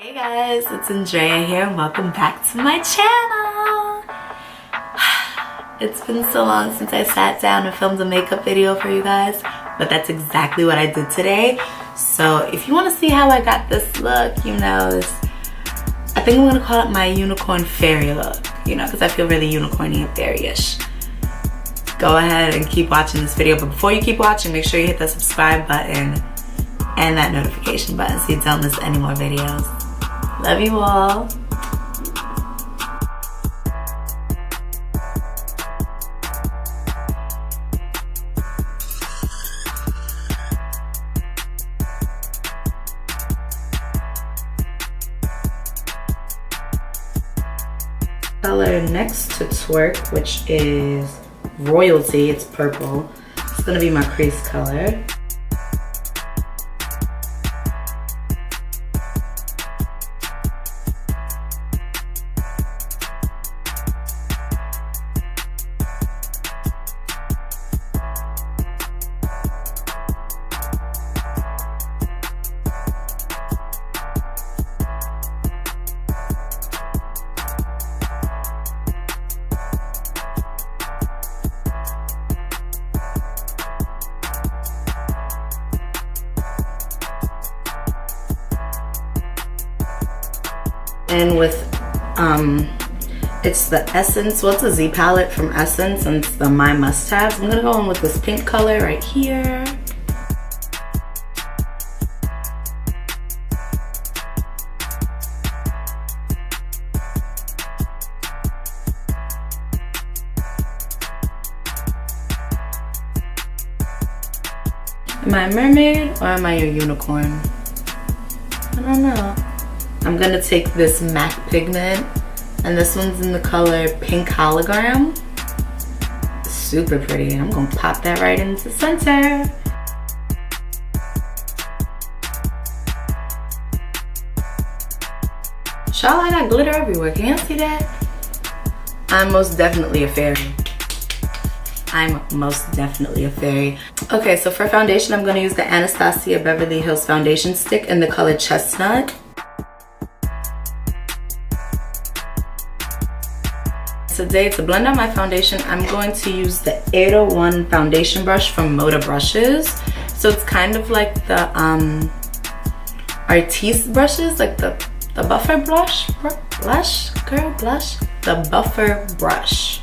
Hey guys, it's Andrea here and welcome back to my channel. It's been so long since I sat down and filmed a makeup video for you guys, but that's exactly what I did today. So if you want to see how I got this look, you know, I think I'm going to call it my unicorn fairy look, you know, because I feel really unicorny and fairy-ish. Go ahead and keep watching this video, but before you keep watching, make sure you hit that subscribe button and that notification button so you don't miss any more videos. Love you all. Color next to Twerk, which is Royalty, it's purple. It's gonna be my crease color. And with it's the Essence, well, it's a Z palette from Essence, and it's the My Must Haves. I'm gonna go in with this pink color right here. Am I a mermaid or am I a unicorn? I don't know. I'm gonna take this MAC pigment, and this one's in the color Pink Hologram. Super pretty. I'm gonna pop that right into the center. Y'all, I got glitter everywhere. Can y'all see that? I'm most definitely a fairy. I'm most definitely a fairy. Okay, so for foundation, I'm gonna use the Anastasia Beverly Hills foundation stick in the color Chestnut. Today, to blend out my foundation, I'm going to use the 801 foundation brush from Moda Brushes. So it's kind of like the Artiste brushes, like the buffer blush, the buffer brush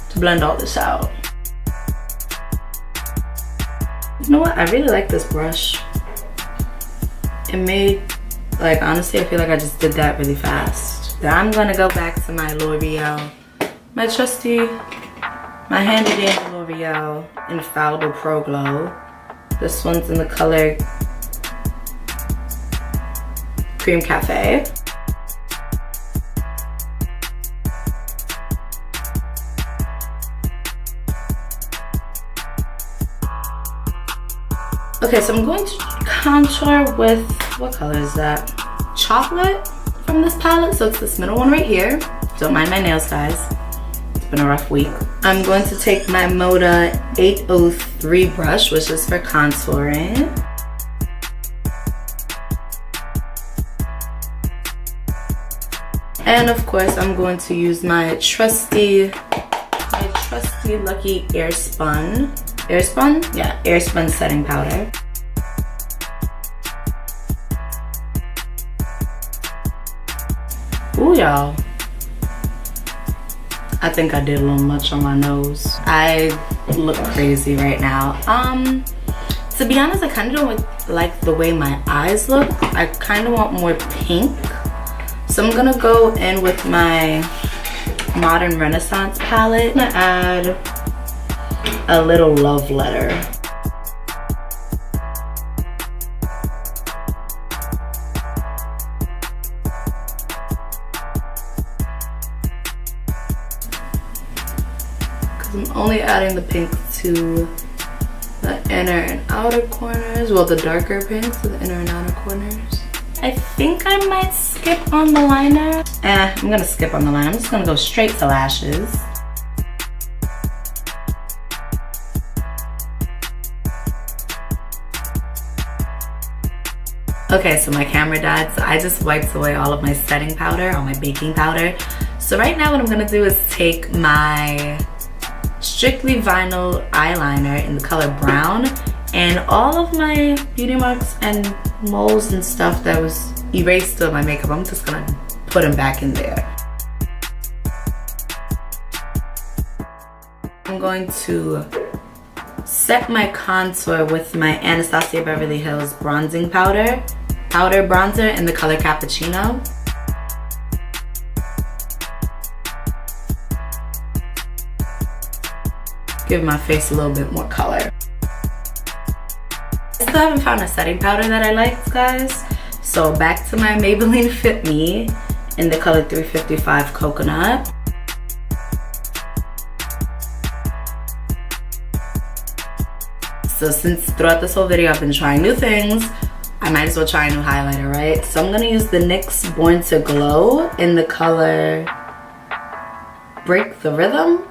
to blend all this out. You know what? I really like this brush. It made, like, honestly, I feel like I just did that really fast. Then I'm gonna go back to my L'Oreal. My trusty, my handy dandy L'Oreal Infallible Pro Glow. This one's in the color Cream Cafe. Okay, so I'm going to contour with, what color is that? Chocolate from this palette. So it's this middle one right here. Don't mind my nails, guys. Been a rough week. I'm going to take my Moda 803 brush, which is for contouring. And of course, I'm going to use my trusty Lucky Airspun setting powder. Ooh, y'all. I think I did a little much on my nose. I look crazy right now. To be honest, I kind of don't like the way my eyes look. I kind of want more pink. So I'm gonna go in with my Modern Renaissance palette. I'm gonna add a little love letter. I'm only adding the pink to the inner and outer corners. Well, the darker pink to the inner and outer corners. I think I might skip on the liner. I'm gonna skip on the liner. I'm just gonna go straight to lashes. Okay, so my camera died, so I just wiped away all of my setting powder, all my baking powder. So right now what I'm gonna do is take my Strictly Vinyl eyeliner in the color brown, and all of my beauty marks and moles and stuff that was erased of my makeup, I'm just gonna put them back in there. I'm going to set my contour with my Anastasia Beverly Hills bronzing powder bronzer in the color Cappuccino. Give my face a little bit more color. I still haven't found a setting powder that I like, guys. So back to my Maybelline Fit Me in the color 355 Coconut. So since throughout this whole video I've been trying new things, I might as well try a new highlighter, right? So I'm gonna use the NYX Born to Glow in the color Break the Rhythm.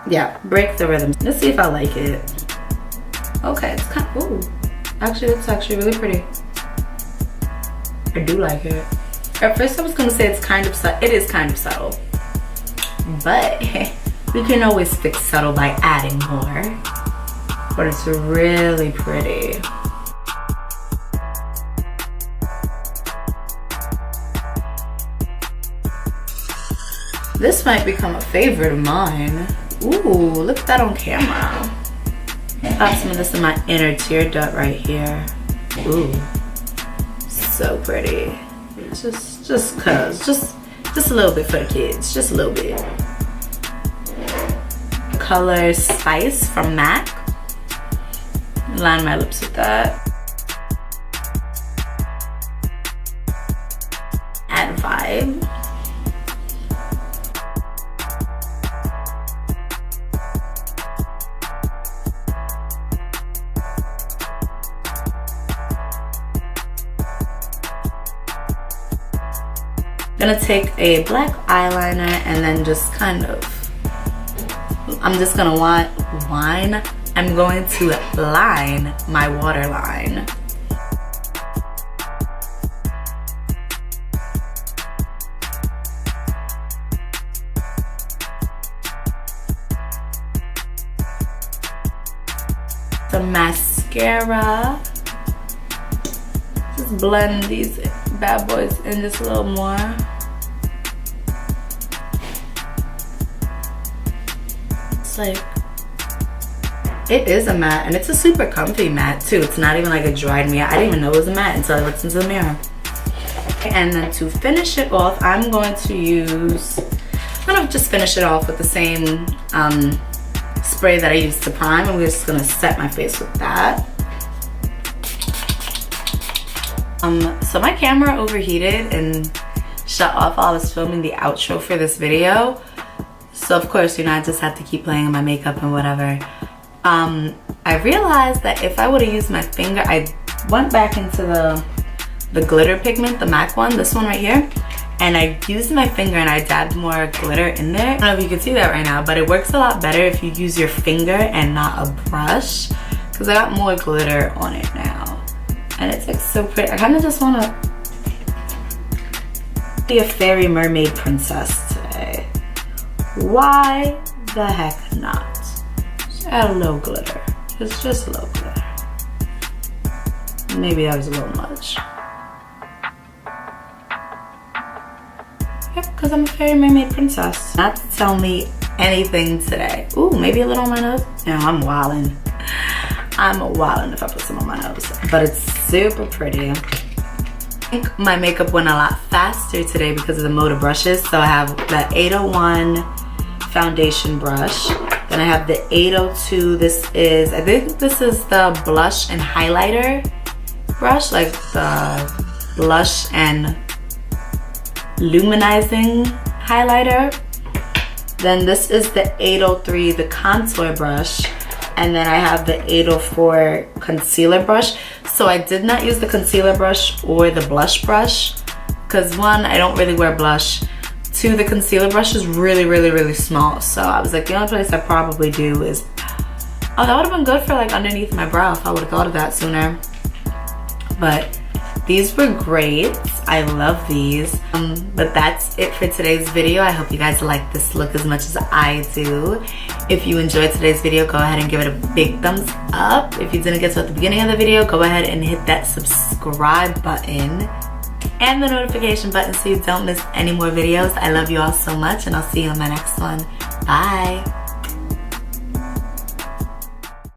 Yeah, Break the Rhythm. Let's see if I like it. Okay, it's kind of, ooh. Actually, it's actually really pretty. I do like it. At first I was gonna say it's kind of subtle. It is kind of subtle. But we can always fix subtle by adding more. But it's really pretty. This might become a favorite of mine. Ooh, look at that on camera. Got some of this in my inner tear duct right here. Ooh, so pretty. Just a little bit for the kids, just a little bit. Color Spice from MAC. Line my lips with that. Add Vibe. Gonna take a black eyeliner and then just kind of, I'm just gonna I'm going to line my waterline. The mascara. Just blend these bad boys in just a little more. It's like, it is a matte, and it's a super comfy matte too. It's not even like a dried matte. I didn't even know it was a matte until I looked into the mirror. And then to finish it off, I'm going to just finish it off with the same spray that I used to prime, and we're just gonna set my face with that. So my camera overheated and shut off while I was filming the outro for this video. So of course, I just had to keep playing in my makeup and whatever. I realized that if I would have used my finger, I went back into the glitter pigment, the MAC one, this one right here, and I used my finger and I dabbed more glitter in there. I don't know if you can see that right now, but it works a lot better if you use your finger and not a brush, because I got more glitter on it now. And it's like so pretty. I kind of just want to be a fairy mermaid princess today. Why the heck not? Just add a little glitter. It's just a little glitter. Maybe that was a little much. Yep, because I'm a fairy mermaid princess. Not to tell me anything today. Ooh, maybe a little on my nose. No, I'm wildin'. I'm wildin' if I put some on my nose. But it's super pretty. I think my makeup went a lot faster today because of the Moda brushes. So I have the 801 foundation brush. Then I have the 802. I think this is the blush and highlighter brush, like the blush and luminizing highlighter. Then this is the 803, the contour brush. And then I have the 804 concealer brush. So I did not use the concealer brush or the blush brush, because one, I don't really wear blush. Two, the concealer brush is really, really, really small. So I was like, the only place I probably do is, oh, that would have been good for like underneath my brow if I would have thought of that sooner. But These were great. I love these. But that's it for today's video. I hope you guys like this look as much as I do. If you enjoyed today's video, go ahead and give it a big thumbs up. If you didn't get to at the beginning of the video, go ahead and hit that subscribe button and the notification button so you don't miss any more videos. I love you all so much, and I'll see you on my next one. Bye.